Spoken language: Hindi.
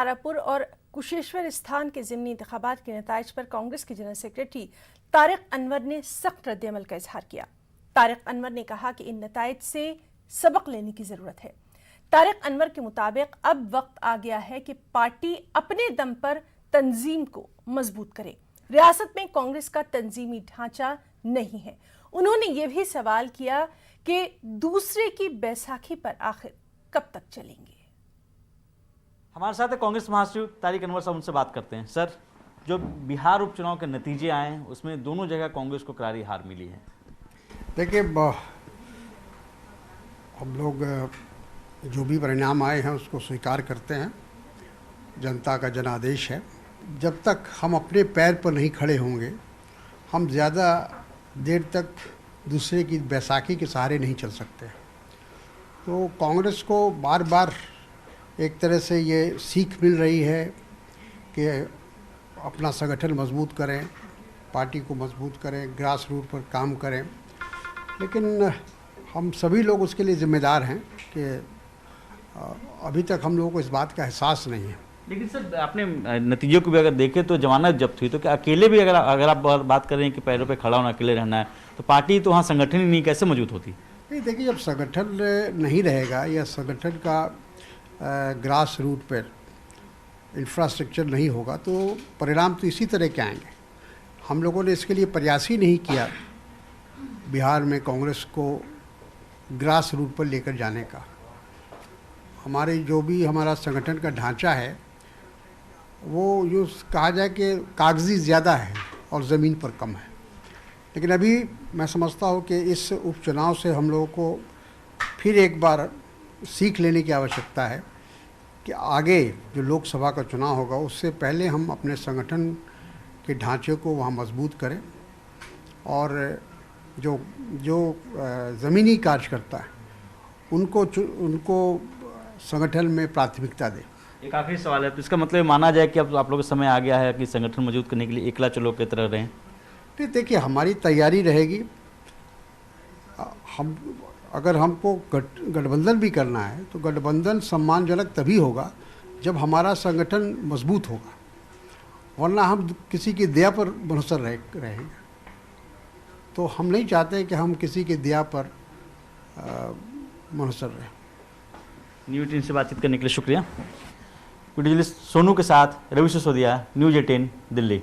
तारापुर और कुशेश्वर स्थान के ज़िमनी इंतखाबात के नताइज पर कांग्रेस के जनरल सेक्रेटरी तारिक अनवर ने सख्त रद्द-ए-अमल का इजहार किया। तारिक अनवर ने कहा कि इन नताइज से सबक लेने की ज़रूरत है। तारिक अनवर के मुताबिक अब वक्त आ गया है कि पार्टी अपने दम पर तंजीम को मजबूत करे। रियासत में कांग्रेस का तंजीमी ढांचा नहीं है। उन्होंने ये भी सवाल किया कि दूसरे की बैसाखी पर आखिर कब तक चलेंगे। हमारे साथ है कांग्रेस महासचिव तारिक अनवर साहब, उनसे बात करते हैं। सर, जो बिहार उपचुनाव के नतीजे आए हैं उसमें दोनों जगह कांग्रेस को करारी हार मिली है। देखिए, हम लोग जो भी परिणाम आए हैं उसको स्वीकार करते हैं। जनता का जनादेश है। जब तक हम अपने पैर पर नहीं खड़े होंगे, हम ज़्यादा देर तक दूसरे की बैसाखी के सहारे नहीं चल सकते। तो कांग्रेस को बार बार एक तरह से ये सीख मिल रही है कि अपना संगठन मजबूत करें, पार्टी को मजबूत करें, ग्रास रूट पर काम करें। लेकिन हम सभी लोग उसके लिए ज़िम्मेदार हैं कि अभी तक हम लोगों को इस बात का एहसास नहीं है। लेकिन सर, आपने नतीजों को भी अगर देखें तो जमानत जब्त हुई, तो क्या अकेले भी अगर आप बात कर रहे हैं कि पैरों पे खड़ा होना, अकेले रहना है, तो पार्टी तो वहाँ संगठन ही नहीं, कैसे मौजूद होती? नहीं, देखिए, जब संगठन नहीं रहेगा या संगठन का ग्रास रूट पर इंफ्रास्ट्रक्चर नहीं होगा तो परिणाम तो इसी तरह के आएंगे। हम लोगों ने इसके लिए प्रयास ही नहीं किया बिहार में कांग्रेस को ग्रास रूट पर लेकर जाने का। हमारे जो भी हमारा संगठन का ढांचा है वो यूँ कहा जाए कि कागजी ज़्यादा है और ज़मीन पर कम है। लेकिन अभी मैं समझता हूँ कि इस उपचुनाव से हम लोगों को फिर एक बार सीख लेने की आवश्यकता है कि आगे जो लोकसभा का चुनाव होगा उससे पहले हम अपने संगठन के ढांचे को वहाँ मजबूत करें और जो ज़मीनी कार्यकर्ता है उनको संगठन में प्राथमिकता दें। एक आखिरी सवाल है, तो इसका मतलब माना जाए कि अब आप लोगों का समय आ गया है कि संगठन मजबूत करने के लिए एकला चलो की तरह रहें? नहीं, देखिए, हमारी तैयारी रहेगी। अगर हमको गठबंधन भी करना है तो गठबंधन सम्मानजनक तभी होगा जब हमारा संगठन मजबूत होगा, वरना हम किसी की दया पर मुनहसर रहेंगे। तो हम नहीं चाहते कि हम किसी की दया पर मुनहसर रहें। न्यूज़ 18 से बातचीत करने के लिए शुक्रिया। वीडियो जर्नलिस्ट सोनू के साथ रवि सिसोदिया, न्यूज़ 18 दिल्ली।